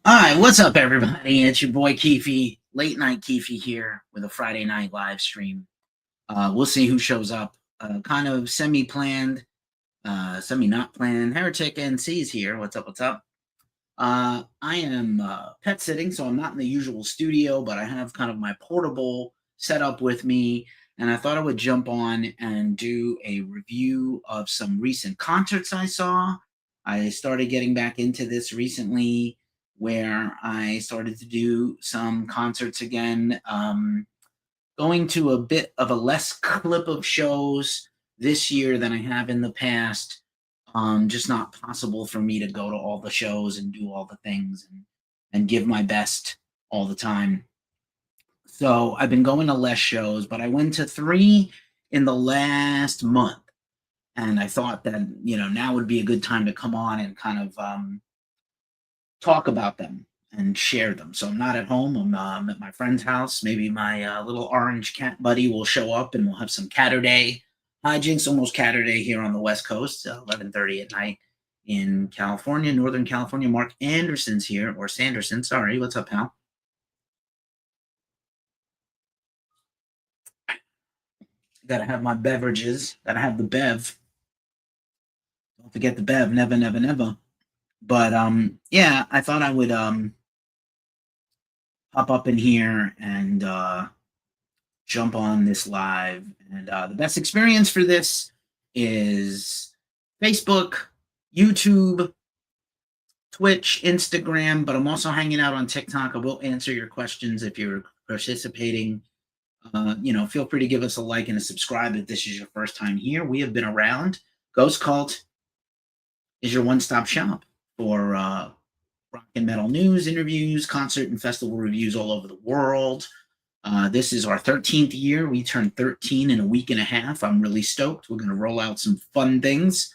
All right, what's up, everybody? It's your boy Keefe, late night Keefe here with a Friday night live stream. We'll see who shows up. Kind of semi-planned, semi-not planned. Heretic NC is here. What's up? What's up? I am pet sitting, so I'm not in the usual studio, but I have kind of my portable setup with me, and I thought I would jump on and do a review of some recent concerts I saw. I started getting back into this recently where I started to do some concerts again, going to a bit of a less clip of shows this year than I have in the past. Just not possible for me to go to all the shows and do all the things and give my best all the time. So I've been going to less shows, but I went to 3 in the last month. And I thought that, now would be a good time to come on and kind of talk about them and share them. So I'm not at home. I'm at my friend's house. Maybe my little orange cat buddy will show up and we'll have some Catterday hijinks, almost Catterday here on the West Coast, 11:30 at night in California, Northern California. Mark Anderson's here, or Sanderson. Sorry. What's up, pal? Gotta have my beverages. Gotta have the bev. Don't forget the bev. Never, never, never. But yeah, I thought I would pop up in here and jump on this live. And the best experience for this is Facebook, YouTube, Twitch, Instagram, but I'm also hanging out on TikTok. I will answer your questions if you're participating. Feel free to give us a like and a subscribe if this is your first time here. We have been around. Ghost Cult is your one-stop shop for rock and metal news, interviews, concert and festival reviews all over the world. This is our 13th year. We turned 13 in a week and a half. I'm really stoked. We're going to roll out some fun things.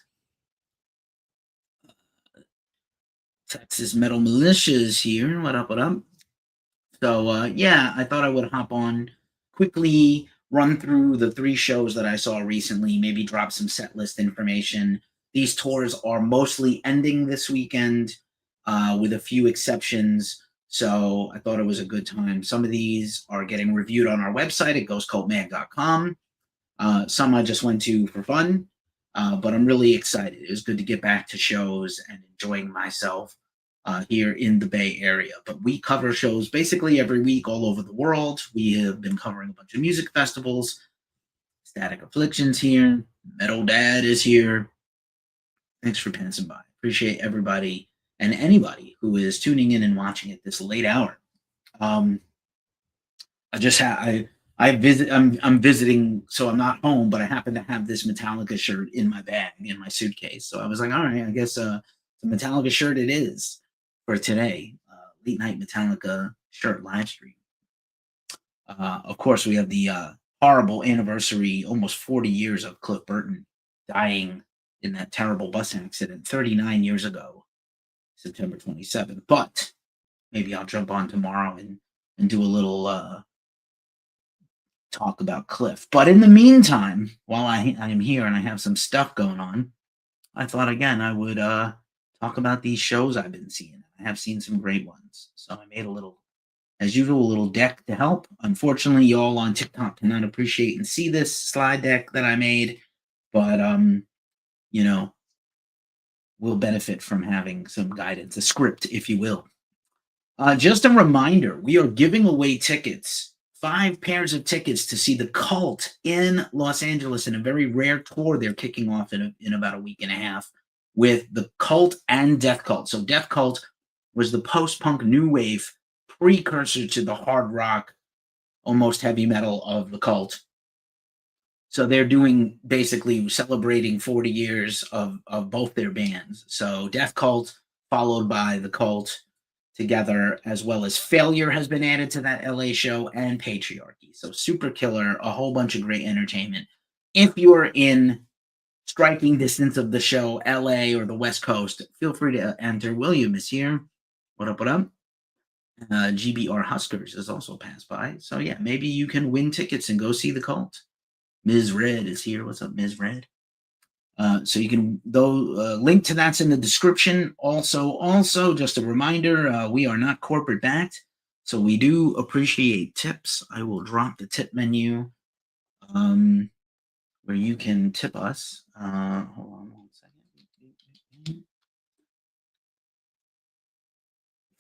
Texas Metal Militia is here. What up, what up? So, yeah, I thought I would hop on, quickly run through the 3 shows that I saw recently, maybe drop some set list information. These tours are mostly ending this weekend, with a few exceptions. So I thought it was a good time. Some of these are getting reviewed on our website at ghostcultmag.com. Some I just went to for fun, but I'm really excited. It was good to get back to shows and enjoying myself here in the Bay Area. But we cover shows basically every week all over the world. We have been covering a bunch of music festivals. Static Affliction's here. Metal Dad is here. Thanks for passing by. Appreciate everybody and anybody who is tuning in and watching at this late hour. I'm visiting, so I'm not home, but I happen to have this Metallica shirt in my bag, in my suitcase. So I was like, all right, I guess the Metallica shirt it is for today. Late night Metallica shirt live stream. Of course, we have the horrible anniversary, almost 40 years of Cliff Burton dying in that terrible bus accident 39 years ago, September 27th. But maybe I'll jump on tomorrow and do a little talk about Cliff. But in the meantime, while I am here and I have some stuff going on, I thought again I would talk about these shows I've been seeing. I have seen some great ones. So I made as usual, a little deck to help. Unfortunately, y'all on TikTok cannot appreciate and see this slide deck that I made, but we'll benefit from having some guidance, a script, if you will. Just a reminder, we are giving away tickets, 5 pairs of tickets to see the Cult in Los Angeles in a very rare tour they're kicking off in about a week and a half with the Cult and Death Cult. So Death Cult was the post-punk new wave precursor to the hard rock, almost heavy metal of the Cult. So they're doing basically celebrating 40 years of both their bands. So Death Cult followed by the Cult together, as well as Failure has been added to that LA show and Patriarchy. So super killer, a whole bunch of great entertainment. If you're in striking distance of the show, LA or the West Coast, feel free to enter. William is here. What up, what up? GBR Huskers has also passed by. So yeah, maybe you can win tickets and go see the Cult. Ms. Red is here. What's up, Ms. Red? So you can link to that's in the description. Also, just a reminder, we are not corporate backed, so we do appreciate tips. I will drop the tip menu where you can tip us. Hold on 1 second.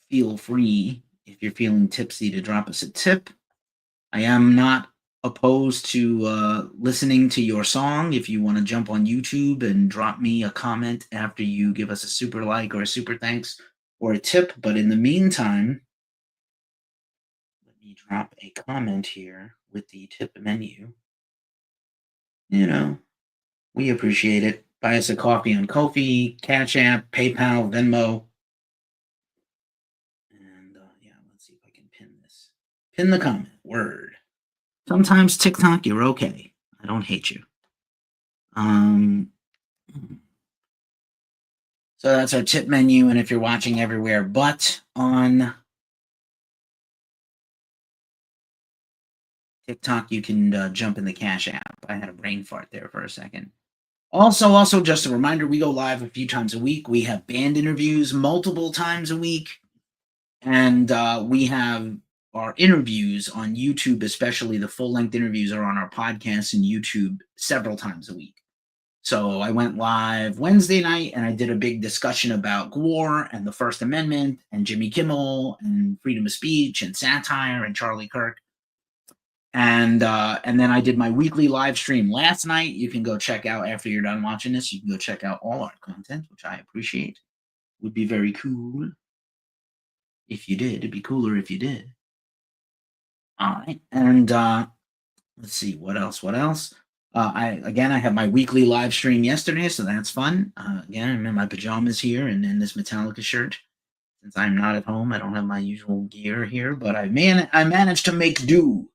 Feel free, if you're feeling tipsy, to drop us a tip. I am not opposed to listening to your song. If you want to jump on YouTube and drop me a comment after you give us a super like or a super thanks or a tip. But in the meantime, let me drop a comment here with the tip menu. You know, we appreciate it. Buy us a coffee on Ko-fi, Cash App, PayPal, Venmo. And yeah, let's see if I can pin this. Pin the comment. Word. Sometimes TikTok, you're okay. I don't hate you. So that's our tip menu. And if you're watching everywhere but on TikTok, you can jump in the Cash App. I had a brain fart there for a second. Also, just a reminder, we go live a few times a week. We have band interviews multiple times a week. And we have our interviews on YouTube, especially the full-length interviews are on our podcast and YouTube several times a week. So I went live Wednesday night and I did a big discussion about Gore and the First Amendment and Jimmy Kimmel and freedom of speech and satire and Charlie Kirk. And then I did my weekly live stream last night. You can go check out after you're done watching this. You can go check out all our content, which I appreciate. Would be very cool if you did. It'd be cooler if you did. All right. And let's see what else. I had my weekly live stream yesterday, so that's fun. Again, I'm in my pajamas here and in this Metallica shirt. Since I'm not at home, I don't have my usual gear here, but I managed to make do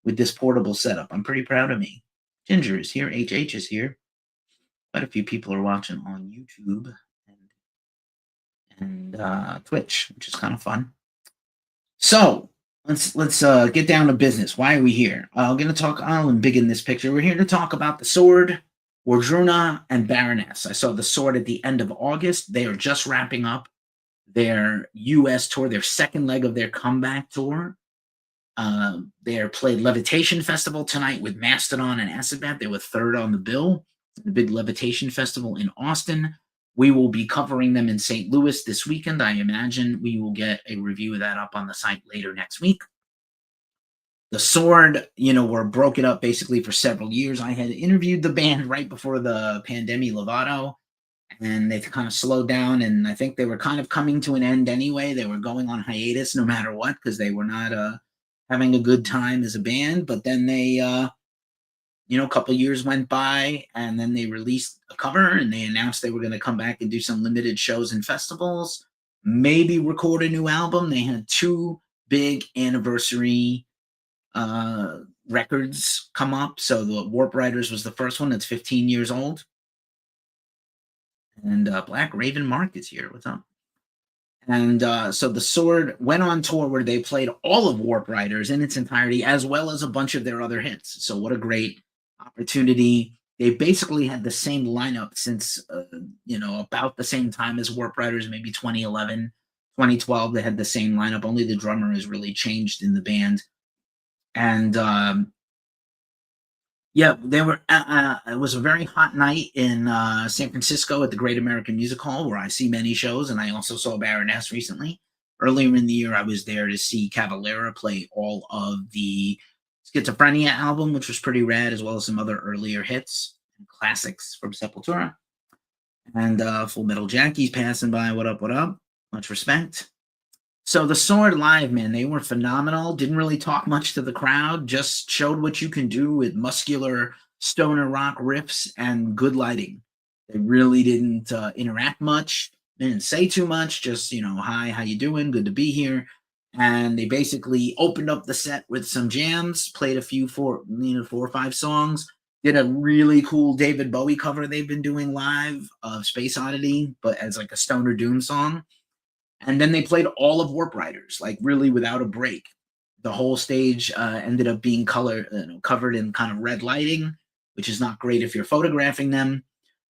with this portable setup. I'm pretty proud of me. Ginger is here. HH is here. Quite a few people are watching on YouTube and Twitch, which is kind of fun. So let's get down to business. Why are we here? I'm going to talk. I'll embiggen this picture. We're here to talk about the Sword, Wardruna, and Baroness. I saw the Sword at the end of August. They are just wrapping up their U.S. tour, their second leg of their comeback tour. They played Levitation Festival tonight with Mastodon and Acid Bat. They were third on the bill. The big Levitation Festival in Austin. We will be covering them in St. Louis this weekend. I imagine we will get a review of that up on the site later next week. The Sword, were broken up basically for several years. I had interviewed the band right before the pandemic Lovato, and they've kind of slowed down, and I think they were kind of coming to an end anyway. They were going on hiatus no matter what because they were not having a good time as a band. But then they, a couple years went by, and then they released a cover, and they announced they were going to come back and do some limited shows and festivals, maybe record a new album. They had 2 big anniversary records come up. So the Warp Riders was the first one that's 15 years old. And Black Raven Mark is here. What's up? And so the Sword went on tour where they played all of Warp Riders in its entirety, as well as a bunch of their other hits. So what a great opportunity. They basically had the same lineup since, about the same time as Warp Riders, maybe 2011, 2012. They had the same lineup. Only the drummer has really changed in the band. And they were. It was a very hot night in San Francisco at the Great American Music Hall, where I see many shows, and I also saw Baroness recently. Earlier in the year, I was there to see Cavalera play all of the Schizophrenia album, which was pretty rad, as well as some other earlier hits and classics from Sepultura. And Full Metal Jackie's passing by. What up? Much respect. So the Sword live, man, they were phenomenal. Didn't really talk much to the crowd. Just showed what you can do with muscular stoner rock riffs and good lighting. They really didn't interact much. They didn't say too much. Just, hi, how you doing? Good to be here. And they basically opened up the set with some jams, played a few 4 or 5 songs, did a really cool David Bowie cover they've been doing live of Space Oddity, but as like a stoner doom song. And then they played all of Warp Riders, like really without a break. The whole stage ended up being covered in kind of red lighting, which is not great if you're photographing them.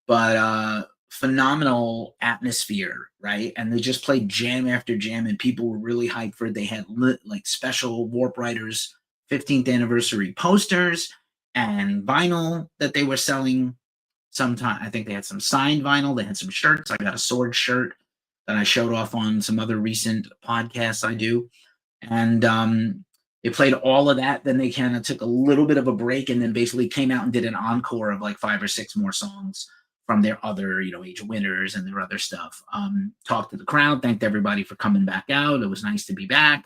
but phenomenal atmosphere, right? And they just played jam after jam, and people were really hyped for it. They had like special Warp Riders 15th anniversary posters and vinyl that they were selling. Sometime I think they had some signed vinyl. They had some shirts. I got a sword shirt that I showed off on some other recent podcasts I do, and they played all of that. Then they kind of took a little bit of a break, and then basically came out and did an encore of like 5 or 6 more songs from their other, Age of Winners and their other stuff. Talked to the crowd, thanked everybody for coming back out. It was nice to be back.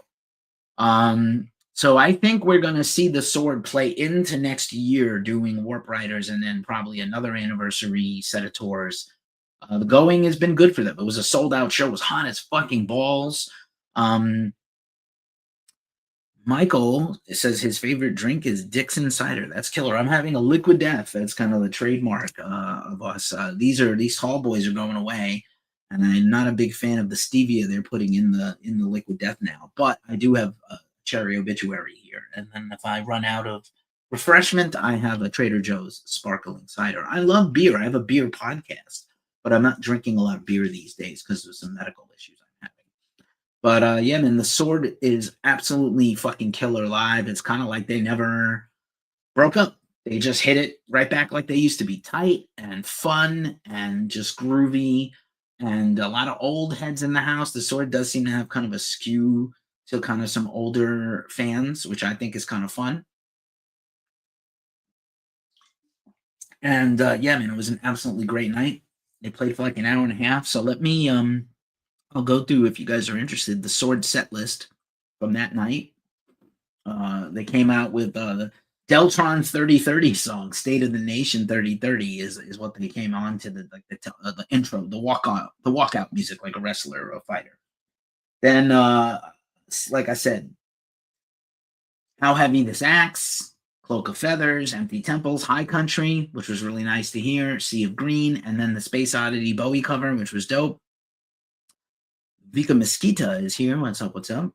So I think we're going to see the sword play into next year doing Warp Riders and then probably another anniversary set of tours. The going has been good for them. It was a sold out show. It was hot as fucking balls. Michael says his favorite drink is Dixon cider. That's killer. I'm having a liquid death. That's kind of the trademark of us. These tall boys are going away, and I'm not a big fan of the stevia they're putting in the liquid death now. But I do have a cherry obituary here, and then if I run out of refreshment, I have a Trader Joe's sparkling cider. I love beer. I have a beer podcast, but I'm not drinking a lot of beer these days because of some medical issues I'm having. But yeah, man, the sword is absolutely fucking killer live. It's kind of like they never broke up. They just hit it right back like they used to be, tight and fun and just groovy, and a lot of old heads in the house. The sword does seem to have kind of a skew to kind of some older fans, which I think is kind of fun. And yeah, man, it was an absolutely great night. They played for like an hour and a half. So let me I'll go through, if you guys are interested, the sword set list from that night. They came out with the Deltron 3030 song, "State of the Nation 3030" is what they came on to, the intro, the walkout music, like a wrestler or a fighter. Then, like I said, "How Heavy This Axe," "Cloak of Feathers," "Empty Temples," "High Country," which was really nice to hear, "Sea of Green," and then the Space Oddity Bowie cover, which was dope. Vika Mesquita is here. What's up? What's up?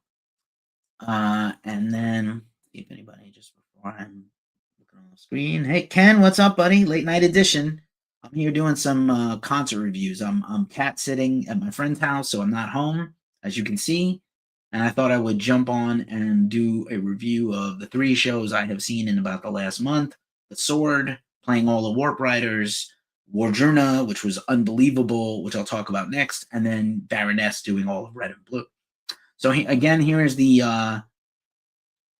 And then see if anybody, just before I'm looking on the screen. Hey Ken, what's up, buddy? Late night edition. I'm here doing some concert reviews. I'm cat sitting at my friend's house, so I'm not home, as you can see. And I thought I would jump on and do a review of the 3 shows I have seen in about the last month. The Sword, playing all the Warp Riders, Wardruna, which was unbelievable, which I'll talk about next, and then Baroness doing all of Red and Blue. So again, here is the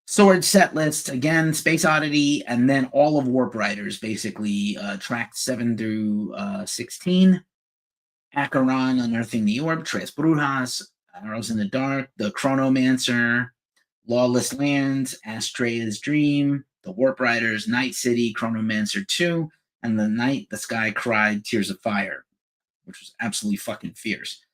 sword set list. Again, Space Oddity, and then all of Warp Riders, basically track 7 through 16. Acheron, Unearthing the Orb, Tres Brujas, Arrows in the Dark, The Chronomancer, Lawless Lands, Astrea's Dream, The Warp Riders, Night City, Chronomancer 2, and The Night the Sky Cried, Tears of Fire, which was absolutely fucking fierce.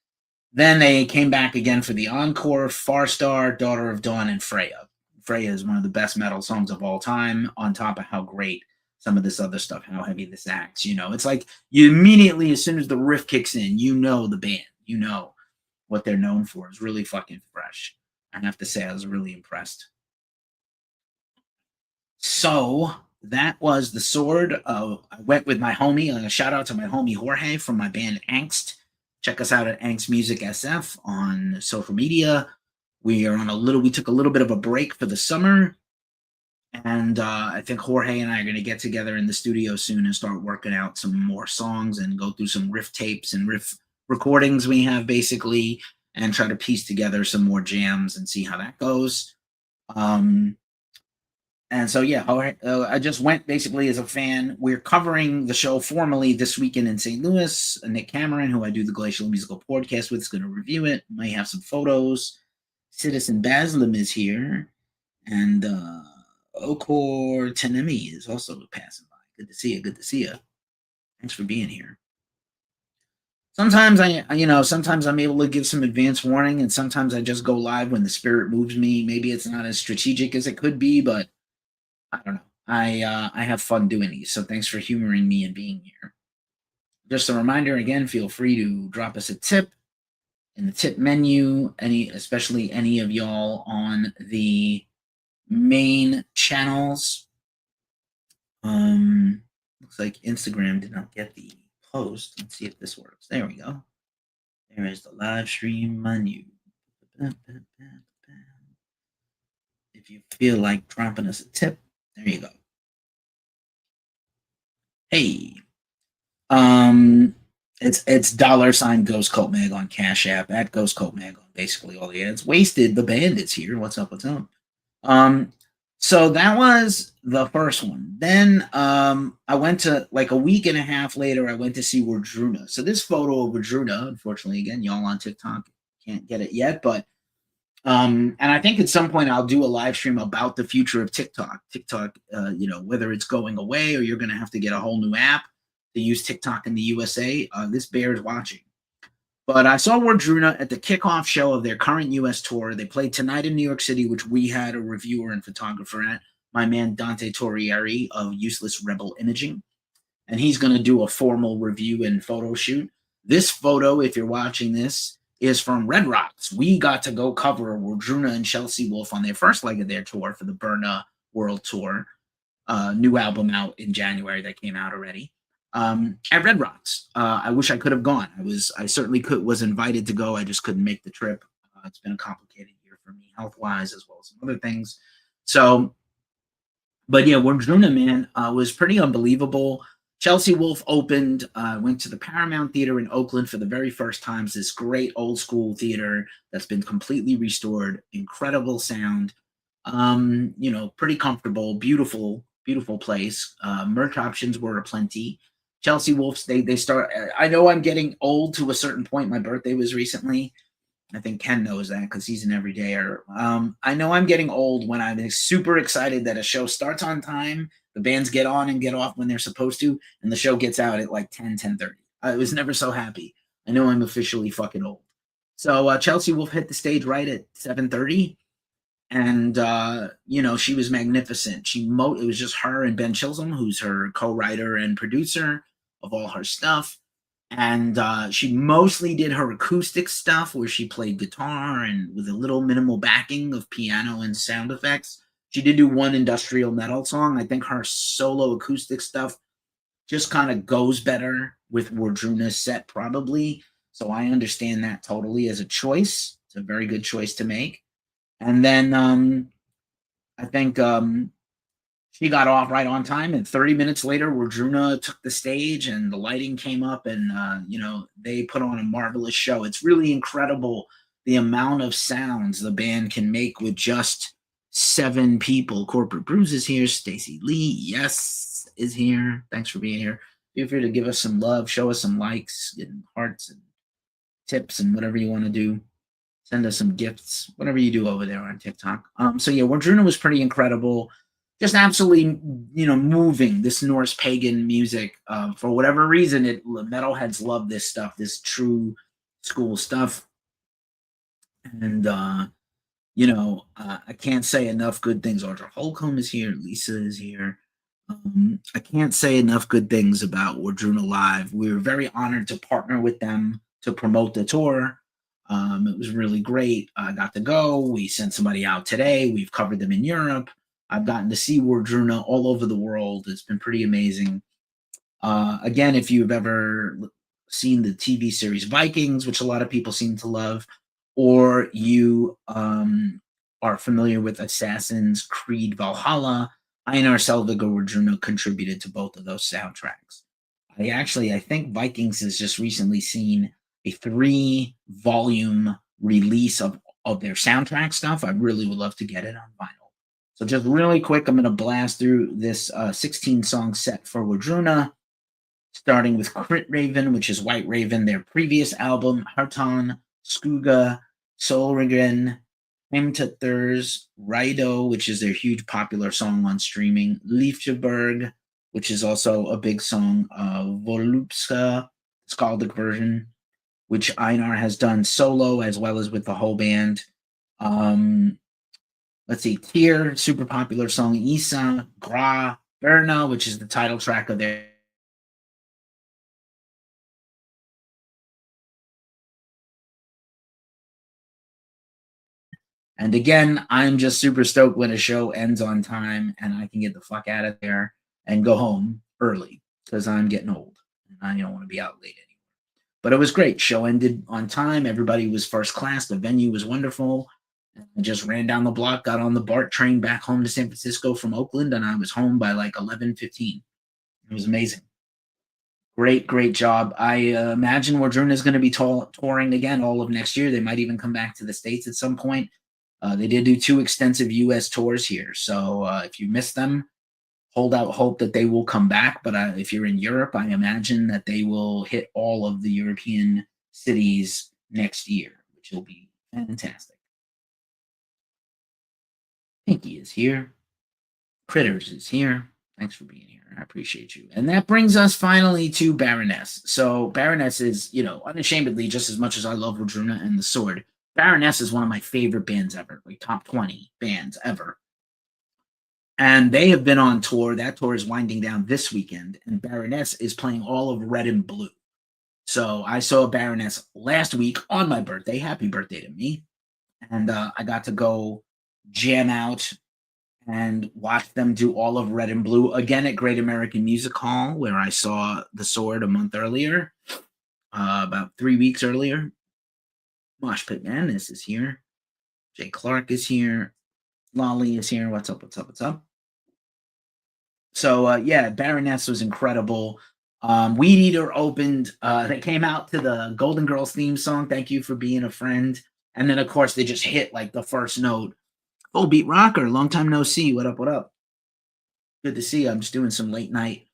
Then they came back again for the encore, Farstar, Daughter of Dawn, and Freya. Freya is one of the best metal songs of all time, on top of how great some of this other stuff, How Heavy This Axe. It's like you immediately, as soon as the riff kicks in, the band, what they're known for. Is really fucking fresh. I have to say, I was really impressed. So that was the sword. I went with my homie. A shout out to my homie Jorge from my band Angst. Check us out at Angst Music SF on social media. We took a little bit of a break for the summer, and I think Jorge and I are going to get together in the studio soon and start working out some more songs and go through some riff tapes and riff recordings we have, basically, and try to piece together some more jams and see how that goes. And so, yeah, I just went basically as a fan. We're covering the show formally this weekend in St. Louis. Nick Cameron, who I do the Glacial Musical Podcast with, is going to review it. Might have some photos. Citizen Baslam is here. And Okor Tenemi is also passing by. Good to see you. Good to see you. Thanks for being here. Sometimes sometimes I'm able to give some advance warning, and sometimes I just go live when the spirit moves me. Maybe it's not as strategic as it could be, but I don't know. I have fun doing these, so thanks for humoring me and being here. Just a reminder, again, feel free to drop us a tip in the tip menu, especially any of y'all on the main channels. Looks like Instagram did not get the host. Let's see if this works. There we go. There is the live stream menu. If you feel like dropping us a tip, there you go. Hey, it's $ Ghost Cult Mag on Cash App at Ghost Cult Mag on basically all the ads. Wasted the Bandits here. What's up? What's up? So that was the first one. Then I went to like a week and a half later. I went to see Wardruna. So this photo of Wardruna, unfortunately, again, y'all on TikTok can't get it yet, but and I think at some point I'll do a live stream about the future of TikTok. TikTok, whether it's going away or you're going to have to get a whole new app to use TikTok in the USA. This bears watching. But I saw Wardruna at the kickoff show of their current U.S. tour. They played tonight in New York City, which we had a reviewer and photographer at, my man Dante Torrieri of Useless Rebel Imaging. And he's going to do a formal review and photo shoot. This photo, if you're watching this, is from Red Rocks. We got to go cover Wardruna and Chelsea Wolfe on their first leg of their tour for the Burna World Tour. New album out in January that came out already. At Red Rocks. I wish I could have gone. I certainly was invited to go. I just couldn't make the trip. It's been a complicated year for me health-wise as well as some other things. So, but yeah, Wardruna, man, was pretty unbelievable. Chelsea Wolfe opened, went to the Paramount Theater in Oakland for the very first time. It's this great old school theater that's been completely restored. Incredible sound. Pretty comfortable, beautiful place. Merch options were aplenty. Chelsea Wolfe, they start. I know I'm getting old to a certain point. My birthday was recently. I think Ken knows that because he's an everydayer. I know I'm getting old when I'm super excited that a show starts on time, the bands get on and get off when they're supposed to, and the show gets out at like 10:30. I was never so happy. I know I'm officially fucking old. So Chelsea Wolfe hit the stage right at 7:30. And she was magnificent. It was just her and Ben Chisholm, who's her co-writer and producer of all her stuff. And she mostly did her acoustic stuff where she played guitar and with a little minimal backing of piano and sound effects. She did do one industrial metal song. I think her solo acoustic stuff just kind of goes better with Wardruna's set probably. So I understand that totally as a choice. It's a very good choice to make. And then I think she got off right on time, and 30 minutes later, Wardruna took the stage, and the lighting came up, and they put on a marvelous show. It's really incredible the amount of sounds the band can make with just 7 people. Corporate Brews is here. Stacey Lee, yes, is here. Thanks for being here. Feel free to give us some love, show us some likes and hearts and tips and whatever you want to do. Send us some gifts, whatever you do over there on TikTok. So yeah, Wardruna was pretty incredible. Just absolutely, moving this Norse pagan music. For whatever reason, metalheads love this stuff, this true school stuff. And, I can't say enough good things. Audra Holcomb is here. Lisa is here. I can't say enough good things about Wardruna Live. We were very honored to partner with them to promote the tour. It was really great. I got to go. We sent somebody out today. We've covered them in Europe. I've gotten to see Wardruna all over the world. It's been pretty amazing. Again, if you've ever seen the TV series Vikings, which a lot of people seem to love, or you are familiar with Assassin's Creed Valhalla, Einar Selvig or Wardruna contributed to both of those soundtracks. I think Vikings has just recently seen a 3-volume release of their soundtrack stuff. I really would love to get it on vinyl. So just really quick, I'm going to blast through this 16-song set for Wardruna, starting with Crit Raven, which is White Raven, their previous album, Hartan, Skuga, Solringen, Heimtutters, Rido, which is their huge popular song on streaming, Liefjeberg, which is also a big song, Volupska, Skaldic version, which Einar has done solo as well as with the whole band. Let's see, Tyr, super popular song, Isa, Gra, Berna, which is the title track of their And again, I'm just super stoked when a show ends on time and I can get the fuck out of there and go home early because I'm getting old. I don't want to be out late anymore. But it was great. Show ended on time. Everybody was first class. The venue was wonderful. I just ran down the block, got on the BART train back home to San Francisco from Oakland, and I was home by like 11:15. It was amazing. Great, great job. I imagine Wardruna is going to be touring again all of next year. They might even come back to the States at some point. They did do 2 extensive U.S. tours here. So if you missed them, hold out hope that they will come back. But if you're in Europe, I imagine that they will hit all of the European cities next year, which will be fantastic. Pinky is here. Critters is here. Thanks for being here. I appreciate you. And that brings us finally to Baroness. So Baroness is, unashamedly, just as much as I love Wardruna and the Sword, Baroness is one of my favorite bands ever, like top 20 bands ever. And they have been on tour. That tour is winding down this weekend, and Baroness is playing all of Red and Blue. So I saw Baroness last week on my birthday. Happy birthday to me. And I got to go jam out and watch them do all of Red and Blue again at Great American Music Hall, where I saw the Sword a month earlier, about 3 weeks earlier. Mosh Pit Madness is here. Jay Clark is here. Lolly is here. What's up? What's up? What's up? So yeah, Baroness was incredible. Weed Eater opened. They came out to the Golden Girls theme song. Thank you for being a friend. And then of course they just hit like the first note. Oh, Beat Rocker, long time no see. What up? What up? Good to see you. I'm just doing some late night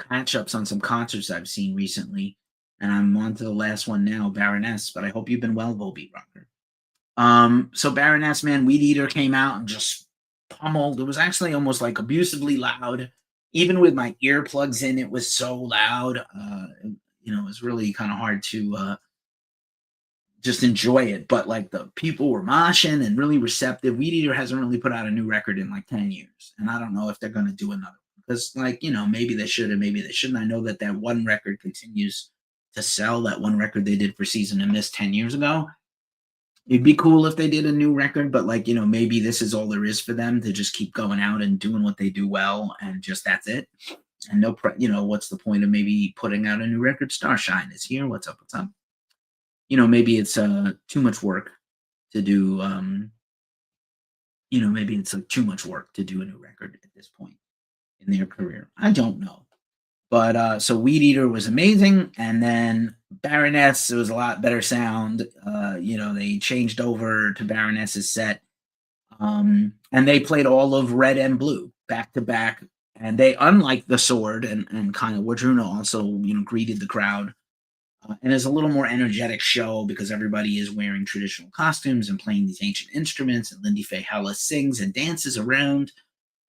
catch ups on some concerts I've seen recently, and I'm on to the last one now, Baroness. But I hope you've been well, Volbeat Rocker. So Baroness, man, Weed Eater came out and just pummeled. It was actually almost like abusively loud. Even with my earplugs in, it was so loud. It was really kind of hard to just enjoy it. But like the people were moshing and really receptive. Weed Eater hasn't really put out a new record in like 10 years. And I don't know if they're going to do another one. Because maybe they should and maybe they shouldn't. I know that one record continues to sell. That one record they did for Season and Mist 10 years ago. It'd be cool if they did a new record, but maybe this is all there is for them to just keep going out and doing what they do well, and just that's it. And what's the point of maybe putting out a new record? Starshine is here. What's up? What's up? Maybe it's too much work to do. Maybe it's too much work to do a new record at this point in their career. I don't know. But so Weed Eater was amazing, and then Baroness, it was a lot better sound. They changed over to Baroness's set, and they played all of Red and Blue back to back. And they, unlike the Sword and kind of Wardruna, also greeted the crowd, and it's a little more energetic show because everybody is wearing traditional costumes and playing these ancient instruments, and Lindy Faye Hella sings and dances around.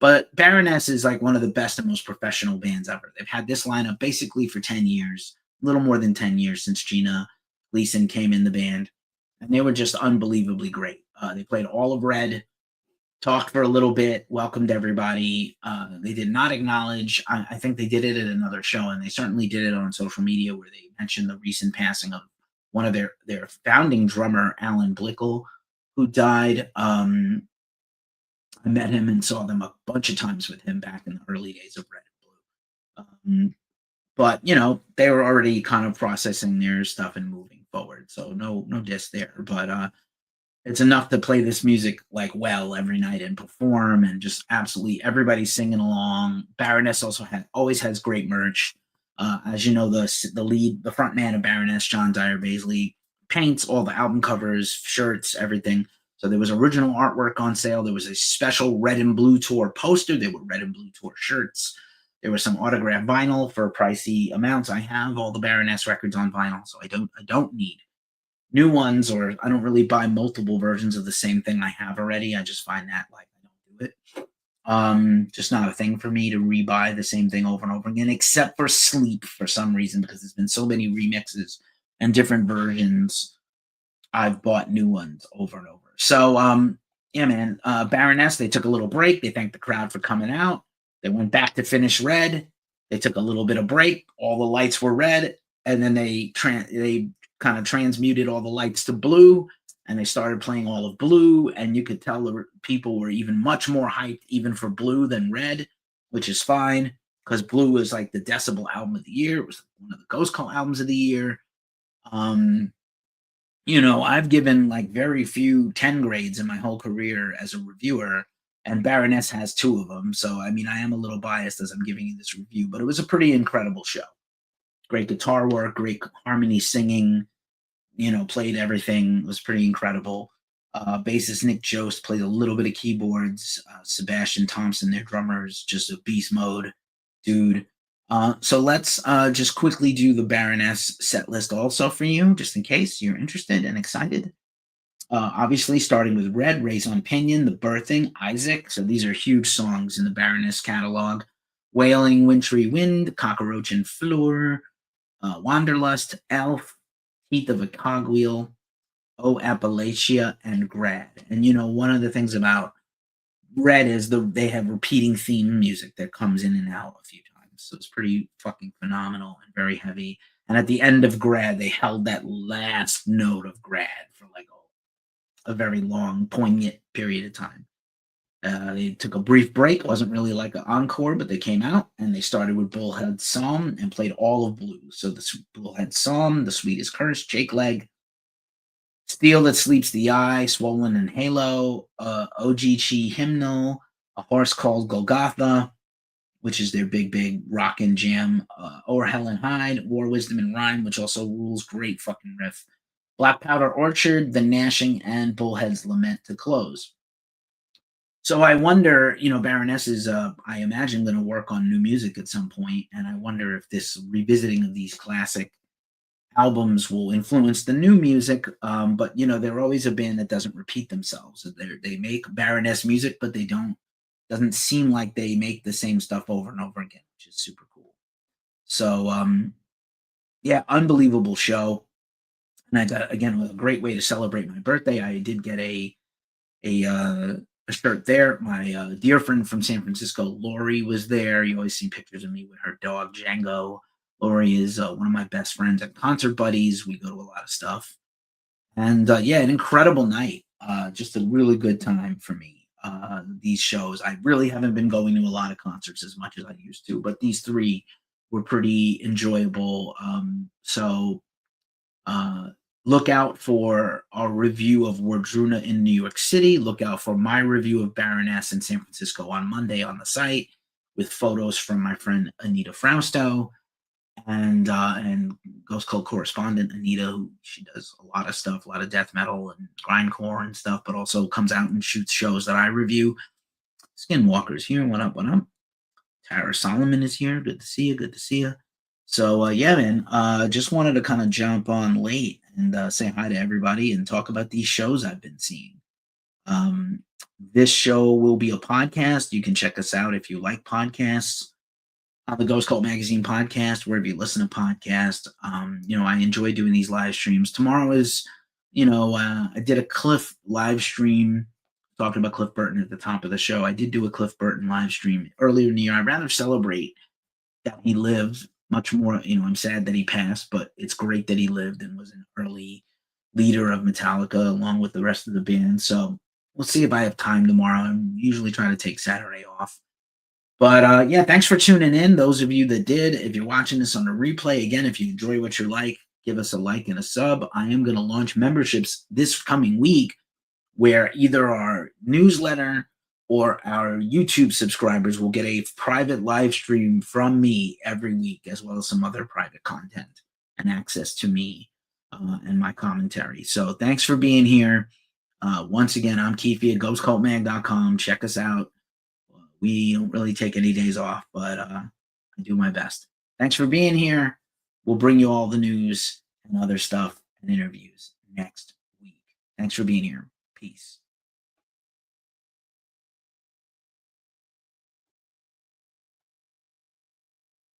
But Baroness is like one of the best and most professional bands ever. They've had this lineup basically for 10 years, a little more than 10 years since Gina Gleason came in the band. And they were just unbelievably great. They played all of Red, talked for a little bit, welcomed everybody. They did not acknowledge, I think they did it at another show, and they certainly did it on social media where they mentioned the recent passing of one of their founding drummer, Alan Blickel, who died. I met him and saw them a bunch of times with him back in the early days of Red and Blue. But they were already kind of processing their stuff and moving forward. So no diss there. But it's enough to play this music like well every night and perform, and just absolutely everybody's singing along. Baroness also always has great merch. As you know, the front man of Baroness, John Dyer Baisley, paints all the album covers, shirts, everything. So there was original artwork on sale. There was a special Red and Blue tour poster. There were Red and Blue tour shirts. There was some autographed vinyl for pricey amounts. I have all the Baroness records on vinyl, so I don't need new ones, or I don't really buy multiple versions of the same thing I have already. I just find that I don't do it. Just not a thing for me to rebuy the same thing over and over again, except for Sleep for some reason, because there's been so many remixes and different versions. I've bought new ones over and over. So, yeah, man, Baroness, they took a little break. They thanked the crowd for coming out. They went back to finish Red. They took a little bit of break. All the lights were red, and then they kind of transmuted all the lights to blue, and they started playing all of Blue, and you could tell the people were even much more hyped even for Blue than Red, which is fine. because Blue was like the Decibel album of the year. It was one of the Ghost Cult albums of the year. Um, I've given like very few 10 grades in my whole career as a reviewer, and Baroness has two of them. So, I mean, I am a little biased as I'm giving you this review, but it was a pretty incredible show. Great guitar work, great harmony singing, played everything. It was pretty incredible. Bassist Nick Jost played a little bit of keyboards. Sebastian Thompson, their drummer, is just a beast mode dude. So let's just quickly do the Baroness set list also for you, just in case you're interested and excited. Obviously, starting with Red, Raison Pinion, The Birthing, Isaac. So these are huge songs in the Baroness catalog. Wailing, Wintry Wind, Cockroach and Fleur, Wanderlust, Elf, Heath of a Cogwheel, O Appalachia, and Grad. And one of the things about Red is they have repeating theme music that comes in and out a few times. So it's pretty fucking phenomenal and very heavy. And at the end of Grad, they held that last note of Grad for like a very long, poignant period of time. They took a brief break. It wasn't really like an encore, but they came out and they started with Bullhead Psalm and played all of Blue. So the Bullhead Psalm, The Sweetest Curse, Jake Leg, Steel That Sleeps the Eye, Swollen and Halo, OG Hymnal, A Horse Called Golgotha, which is their big rock and jam, O'er Hell and Hyde, War, Wisdom, and Rhyme, which also rules. Great fucking riff. Black Powder Orchard, The Gnashing, and Bullhead's Lament to close. So I wonder, Baroness is, I imagine, going to work on new music at some point, and I wonder if this revisiting of these classic albums will influence the new music. But they're always a band that doesn't repeat themselves. They make Baroness music, but they doesn't seem like they make the same stuff over and over again, which is super cool. So yeah, unbelievable show. And I got, again, a great way to celebrate my birthday. I did get a shirt there. My dear friend from San Francisco, Lori, was there. You always see pictures of me with her dog Django. Lori is one of my best friends and concert buddies. We go to a lot of stuff. And yeah, an incredible night. Just a really good time for me. These shows, I really haven't been going to a lot of concerts as much as I used to, but these three were pretty enjoyable. So look out for our review of Wardruna in New York City. Look out for my review of Baroness in San Francisco on Monday on the site with photos from my friend Anita Frausto and Ghost Cult correspondent Anita, who she does a lot of stuff, a lot of death metal and grindcore and stuff, but also comes out and shoots shows that I review. Skinwalker's here. What up? What up? Tara Solomon is here. Good to see you. Good to see you. So yeah, man. Just wanted to kind of jump on late and say hi to everybody and talk about these shows I've been seeing. This show will be a podcast. You can check us out if you like podcasts on the Ghost Cult Magazine podcast, wherever you listen to podcasts. I enjoy doing these live streams. Tomorrow is, I did a Cliff live stream talking about Cliff Burton at the top of the show. I did do a Cliff Burton live stream earlier in the year. I'd rather celebrate that he lived much more. I'm sad that he passed, but it's great that he lived and was an early leader of Metallica along with the rest of the band. So we'll see if I have time tomorrow. I usually try to take Saturday off. But yeah, thanks for tuning in. Those of you that did, if you're watching this on a replay, again, if you enjoy what you like, give us a like and a sub. I am going to launch memberships this coming week where either our newsletter or our YouTube subscribers will get a private live stream from me every week, as well as some other private content and access to me and my commentary. So thanks for being here. Once again, I'm Keefe at ghostcultmag.com. Check us out. We don't really take any days off, but I do my best. Thanks for being here. We'll bring you all the news and other stuff and interviews next week. Thanks for being here. Peace.